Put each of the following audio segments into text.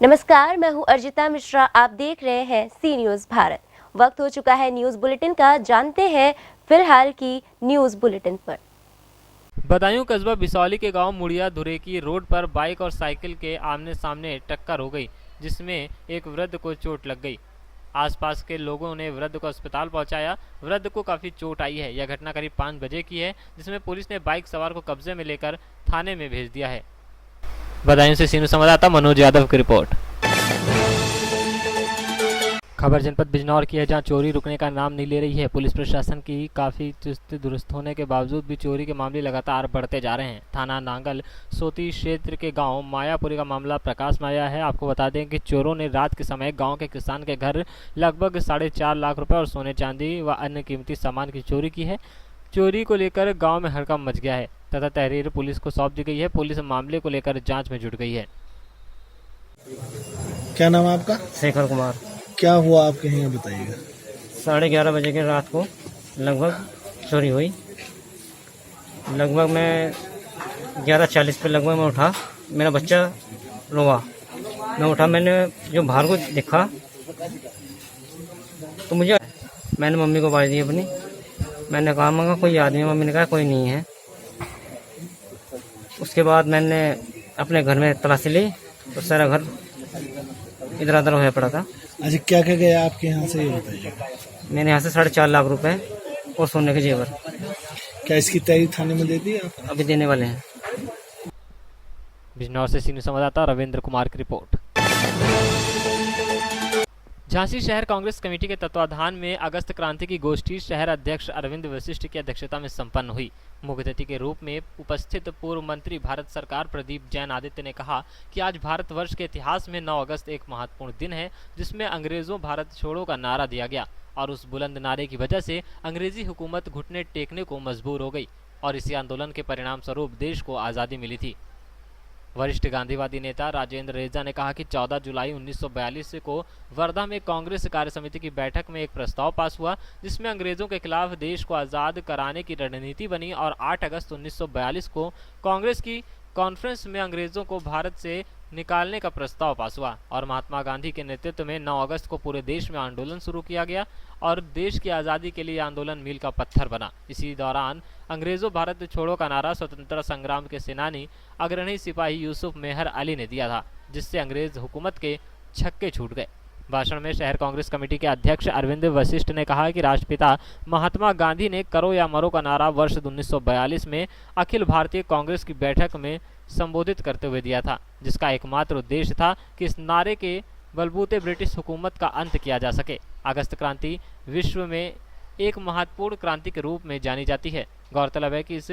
नमस्कार, मैं हूं अर्जिता मिश्रा। आप देख रहे हैं सी न्यूज़ भारत। वक्त हो चुका है न्यूज़ बुलेटिन का। जानते हैं फिलहाल की न्यूज़ बुलेटिन पर। बदायूं कस्बा बिसौली के गांव मुड़िया धुरे की रोड पर बाइक और साइकिल के आमने सामने टक्कर हो गई, जिसमें एक वृद्ध को चोट लग गई। आसपास के लोगों ने वृद्ध को अस्पताल पहुंचाया। वृद्ध को काफी चोट आई है। यह घटना करीब 5 बजे की है, जिसमें पुलिस ने बाइक सवार को कब्जे में लेकर थाने में भेज दिया है। बदायूं से सीनू संवाददाता मनोज यादव की रिपोर्ट। खबर जनपद बिजनौर की है, जहां चोरी रुकने का नाम नहीं ले रही है। पुलिस प्रशासन की काफ़ी चुस्त दुरुस्त होने के बावजूद भी चोरी के मामले लगातार बढ़ते जा रहे हैं। थाना नांगल सोती क्षेत्र के गांव मायापुरी का मामला प्रकाश में आया है। आपको बता दें कि चोरों ने रात के समय गांव के किसान के घर लगभग 4.5 लाख रुपए और सोने चांदी व अन्य कीमती सामान की चोरी की है। चोरी को लेकर गाँव में हड़कंप मच गया है तथा तहरीर पुलिस को सौंप दी गई है। पुलिस मामले को लेकर जाँच में जुट गई है। क्या नाम है आपका? शेखर कुमार। क्या हुआ आपके यहाँ, बताइएगा। 11:30 बजे के रात को लगभग चोरी हुई। लगभग मैं 11:40 पे लगभग मैं उठा। मेरा बच्चा रोआ। मैं उठा, मैंने जो बाहर को देखा तो मैंने मम्मी को आवाज़ दी अपनी। मैंने कहा मगा कोई आदमी? मम्मी ने कहा कोई नहीं है। उसके बाद मैंने अपने घर में तलाशी ली तो सारा घर इधर उधर होया पड़ा था। अच्छा, क्या क्या गया आपके यहाँ से, ये बताइएगा। मैंने यहाँ से 4.5 लाख रुपए और सोने के जेवर। क्या इसकी तहरीर थाने में दे दी आप? अभी देने वाले हैं। बिजनौर से सीनियर संवाददाता रविंद्र कुमार की रिपोर्ट। झांसी शहर कांग्रेस कमेटी के तत्वाधान में अगस्त क्रांति की गोष्ठी शहर अध्यक्ष अरविंद वशिष्ठ की अध्यक्षता में संपन्न हुई। मुख्य अतिथि के रूप में उपस्थित पूर्व मंत्री भारत सरकार प्रदीप जैन आदित्य ने कहा कि आज भारतवर्ष के इतिहास में 9 अगस्त एक महत्वपूर्ण दिन है, जिसमें अंग्रेजों भारत छोड़ो का नारा दिया गया और उस बुलंद नारे की वजह से अंग्रेजी हुकूमत घुटने टेकने को मजबूर हो गई और इसी आंदोलन के परिणाम स्वरूप देश को आज़ादी मिली थी। वरिष्ठ गांधीवादी नेता राजेंद्र रेजा ने कहा कि 14 जुलाई 1942 को वर्धा में कांग्रेस कार्य समिति की बैठक में एक प्रस्ताव पास हुआ, जिसमें अंग्रेजों के खिलाफ देश को आज़ाद कराने की रणनीति बनी और 8 अगस्त 1942 को कांग्रेस की कॉन्फ्रेंस में अंग्रेजों को भारत से निकालने का प्रस्ताव पास हुआ और महात्मा गांधी के नेतृत्व में 9 अगस्त को पूरे देश में आंदोलन शुरू किया गया और देश की आज़ादी के लिए आंदोलन मील का पत्थर बना। इसी दौरान अंग्रेजों भारत छोड़ो का नारा स्वतंत्रता संग्राम के सेनानी अग्रणी सिपाही यूसुफ मेहर अली ने दिया था, जिससे अंग्रेज हुकूमत के छक्के छूट गए। भाषण में शहर कांग्रेस कमेटी के अध्यक्ष अरविंद वशिष्ठ ने कहा कि राष्ट्रपिता महात्मा गांधी ने करो या मरो का नारा वर्ष 1942 में अखिल भारतीय कांग्रेस की बैठक में संबोधित करते हुए दिया था, जिसका एकमात्र उद्देश्य था कि इस नारे के बलबूते ब्रिटिश हुकूमत का अंत किया जा सके। अगस्त क्रांति विश्व में एक महत्वपूर्ण क्रांति के रूप में जानी जाती है। गौरतलब है कि इस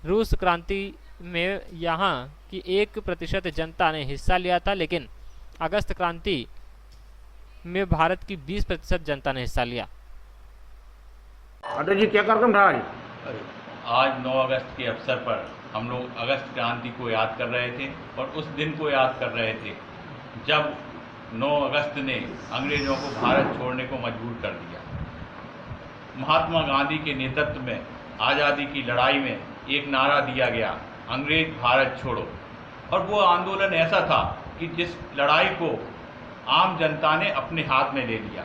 रूस क्रांति में यहाँ की 1% जनता ने हिस्सा लिया था, लेकिन अगस्त क्रांति में भारत की 20% जनता ने हिस्सा लिया। अटल जी, क्या कार्यक्रम था आज? आज 9 अगस्त के अवसर पर हम लोग अगस्त क्रांति को याद कर रहे थे और उस दिन को याद कर रहे थे जब 9 अगस्त ने अंग्रेजों को भारत छोड़ने को मजबूर कर दिया। महात्मा गांधी के नेतृत्व में आज़ादी की लड़ाई में एक नारा दिया गया, अंग्रेज भारत छोड़ो। और वो आंदोलन ऐसा था कि जिस लड़ाई को आम जनता ने अपने हाथ में ले लिया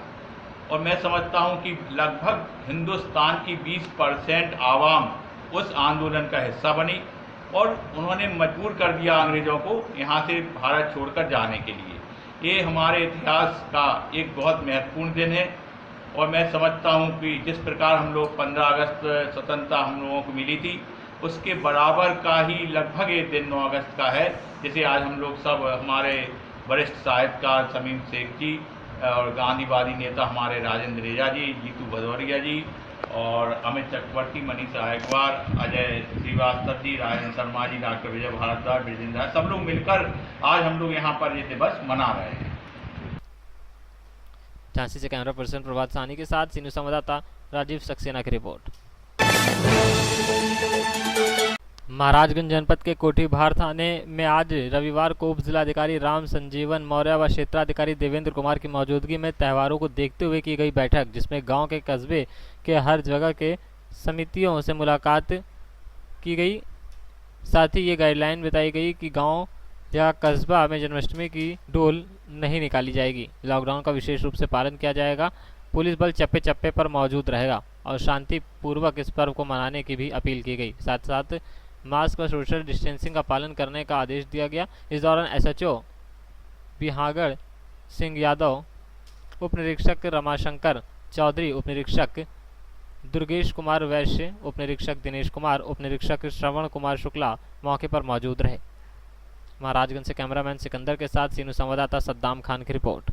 और मैं समझता हूँ कि लगभग हिंदुस्तान की 20% आवाम उस आंदोलन का हिस्सा बनी और उन्होंने मजबूर कर दिया अंग्रेज़ों को यहाँ से भारत छोड़कर जाने के लिए। ये हमारे इतिहास का एक बहुत महत्वपूर्ण दिन है और मैं समझता हूँ कि जिस प्रकार हम लोग 15 अगस्त स्वतंत्रता हम लोगों को मिली थी, उसके बराबर का ही लगभग ये दिन 9 अगस्त का है। जैसे आज हम लोग सब हमारे वरिष्ठ साहित्यकार समीम शेख जी और गांधीवादी नेता हमारे राजेंद्र रेजा जी, जीतू भदौरिया जी और अमित चक्रवर्ती, मनीषा गायकवाड़, अजय श्रीवास्तव जी, राजेंद्र शर्मा जी, डॉक्टर विजय भारद्वाज, ब्रजेंद्र, सब लोग मिलकर आज हम लोग यहाँ पर ये दिवस मना रहे हैं। झांसी से कैमरा पर्सन प्रभात साहनी के साथ सीनियर संवाददाता राजीव सक्सेना की रिपोर्ट। महाराजगंज जनपद के कोठीभार थाने में आज रविवार को उप जिलाधिकारी राम संजीवन मौर्य व क्षेत्राधिकारी देवेंद्र कुमार की मौजूदगी में त्योहारों को देखते हुए की गई बैठक, जिसमें गांव के कस्बे के हर जगह के समितियों से मुलाकात की गई। साथ ही ये गाइडलाइन बताई गई कि गांव या कस्बा में जन्माष्टमी की डोल नहीं निकाली जाएगी। लॉकडाउन का विशेष रूप से पालन किया जाएगा। पुलिस बल चप्पे चप्पे पर मौजूद रहेगा और शांतिपूर्वक इस पर्व को मनाने की भी अपील की गई। साथ साथ मास्क व सोशल डिस्टेंसिंग का पालन करने का आदेश दिया गया। इस दौरान एसएचओ बिहागढ़ सिंह यादव, उप निरीक्षक रमाशंकर चौधरी, उप निरीक्षक दुर्गेश कुमार वैश्य, उप निरीक्षक दिनेश कुमार, उप निरीक्षक श्रवण कुमार शुक्ला मौके पर मौजूद रहे। महाराजगंज से कैमरामैन सिकंदर के साथ सीनू संवाददाता सद्दाम खान की रिपोर्ट।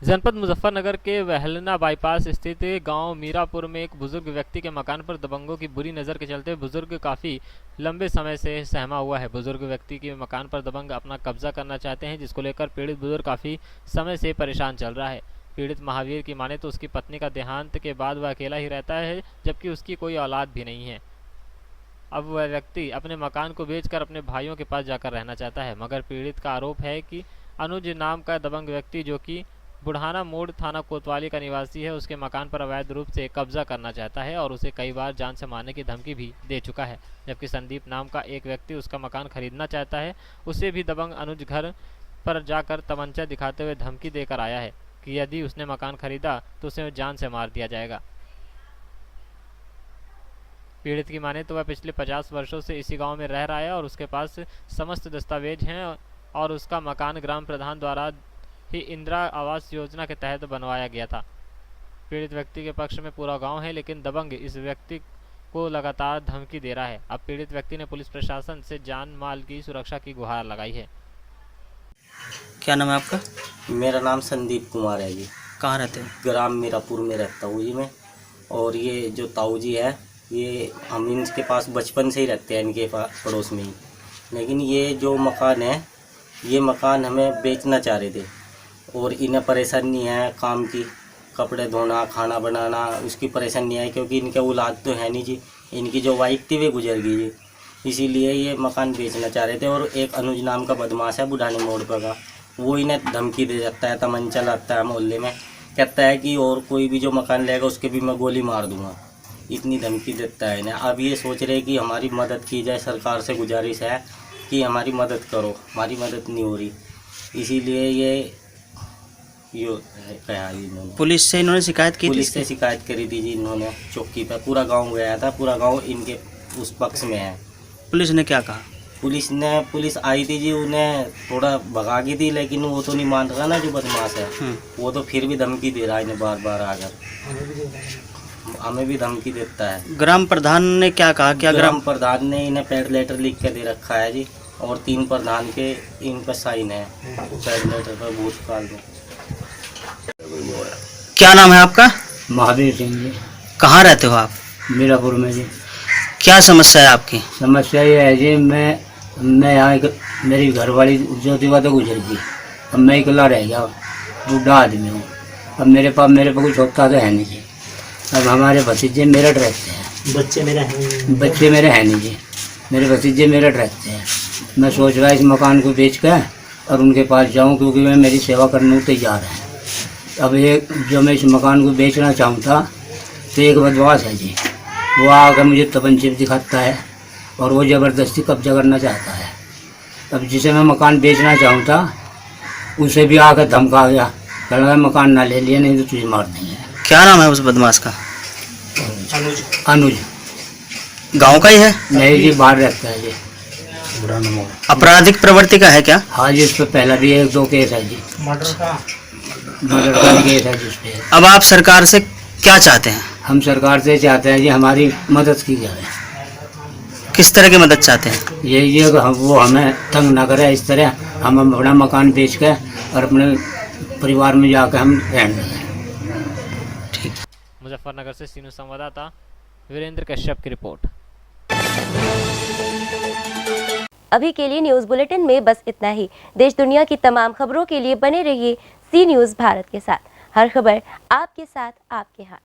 जनपद मुजफ्फरनगर के वहलना बाईपास स्थित गांव मीरापुर में एक बुजुर्ग व्यक्ति के मकान पर दबंगों की बुरी नज़र के चलते बुजुर्ग काफ़ी लंबे समय से सहमा हुआ है। बुजुर्ग व्यक्ति के मकान पर दबंग अपना कब्जा करना चाहते हैं, जिसको लेकर पीड़ित बुजुर्ग काफ़ी समय से परेशान चल रहा है। पीड़ित महावीर की माने तो उसकी पत्नी का देहांत के बाद वह अकेला ही रहता है, जबकि उसकी कोई औलाद भी नहीं है। अब वह व्यक्ति अपने मकान को बेचकर अपने भाइयों के पास जाकर रहना चाहता है, मगर पीड़ित का आरोप है कि अनुज नाम का दबंग व्यक्ति, जो कि बुढ़ाना मोड़ थाना कोतवाली का निवासी है, उसके मकान पर अवैध रूप से कब्जा करना चाहता है और उसे कई बार जान से मारने की धमकी भी दे चुका है। जबकि संदीप नाम का एक व्यक्ति उसका मकान खरीदना चाहता है, उसे भी दबंग अनुज घर पर जाकर तमंचा दिखाते हुए धमकी देकर आया है कि यदि उसने मकान खरीदा तो उसे जान से मार दिया जाएगा। पीड़ित की माने तो वह पिछले 50 वर्षों से इसी गांव में रह रहा है और उसके पास समस्त दस्तावेज हैं और उसका मकान ग्राम प्रधान द्वारा ही इंदिरा आवास योजना के तहत बनवाया गया था। पीड़ित व्यक्ति के पक्ष में पूरा गांव है, लेकिन दबंग इस व्यक्ति को लगातार धमकी दे रहा है। अब पीड़ित व्यक्ति ने पुलिस प्रशासन से जान माल की सुरक्षा की गुहार लगाई है। क्या नाम है आपका? मेरा नाम संदीप कुमार है जी। कहाँ रहते हैं? ग्राम मीरापुर में रहता हूँ जी मैं। और ये जो ताऊ जी है, ये हम इनके पास बचपन से ही रहते हैं, इनके पास पड़ोस में ही। लेकिन ये जो मकान है, ये मकान हमें बेचना चाह रहे थे और इन्हें परेशानी है काम की, कपड़े धोना, खाना बनाना, उसकी परेशानी है क्योंकि इनके औलाद तो है नहीं जी। इनकी जो वाइफ थी वे गुजर गई जी, इसीलिए ये मकान बेचना चाह रहे थे। और एक अनुज नाम का बदमाश है बुढ़ाने मोड़ पर का, वो इन्हें धमकी दे जाता है, तमंचा लाता है मोहल्ले में, कहता है कि और कोई भी जो मकान लेगा उसके भी मैं गोली मार दूंगा, इतनी धमकी देता है इन्हें। अब ये सोच रहे कि हमारी मदद की जाए, सरकार से गुजारिश है कि हमारी मदद करो, हमारी मदद नहीं हो रही, इसीलिए ये कहा इन्होंने। पुलिस से इन्होंने शिकायत की थी? पुलिस से शिकायत करी थी जी इन्होंने, चौकी पर पूरा गांव गया था, पूरा गांव इनके उस पक्ष में है। पुलिस ने क्या कहा? पुलिस आई थी जी, उन्हें थोड़ा भगा की थी, लेकिन वो तो नहीं मान रहा ना जो बदमाश है, वो तो फिर भी धमकी दे रहा है इन्हें बार बार आकर, हमें भी धमकी देता है। ग्राम प्रधान ने क्या कहा? क्या ग्राम प्रधान ने इन्हें पैड लेटर लिख के दे रखा है जी, और 3 प्रधान के इन पर साइन है पैड लेटर पर भूतकाल में। क्या नाम है आपका? महावीर सिंह जी। कहाँ रहते हो आप? मीरापुर में जी। क्या समस्या है आपकी? समस्या ये है जी, मैं यहाँ मेरी घरवाली ज्योतिबा तो गुजर गई, अब मैं अकेला रह गया, बूढ़ा आदमी हूँ। अब मेरे पर कुछ होता तो है नहीं जी। अब हमारे भतीजे मेरठ रहते हैं। बच्चे मेरे हैं नहीं जी, मेरे भतीजे मेरठ रहते हैं। मैं सोच रहा इस मकान को बेच कर और उनके पास जाऊँ, क्योंकि मैं मेरी सेवा करने को तैयार है। अब ये जो मैं इस मकान को बेचना चाहूँगा तो एक बदमाश है जी, वो आकर मुझे तमंचे दिखाता है और वो ज़बरदस्ती कब्जा करना चाहता है। अब जिसे मैं मकान बेचना चाहूँगा उसे भी आकर धमका गया, कह रहा है मकान ना ले लिया नहीं तो तुझे मार देंगे। क्या नाम है उस बदमाश का? अनुज। गांव का ही है? नहीं जी, बाहर रहता है जी। आपराधिक प्रवृत्ति का है क्या? हाँ जी, इस पर पहला भी 1-2 केस है जी, मर्डर का केस है जिस पे। अब आप सरकार से क्या चाहते हैं? हम सरकार से चाहते हैं जी हमारी मदद की जाए। किस तरह की मदद चाहते हैं? यही है कि वो हमें तंग ना करे, इस तरह हम अपना मकान बेच के और अपने परिवार में जाकर हम रहने लगे। मुजफ्फरनगर से सीनू संवाददाता वीरेंद्र कश्यप की रिपोर्ट। अभी के लिए न्यूज़ बुलेटिन में बस इतना ही। देश दुनिया की तमाम खबरों के लिए बने रहिए सी न्यूज़ भारत के साथ। हर खबर आपके साथ, आपके हाथ।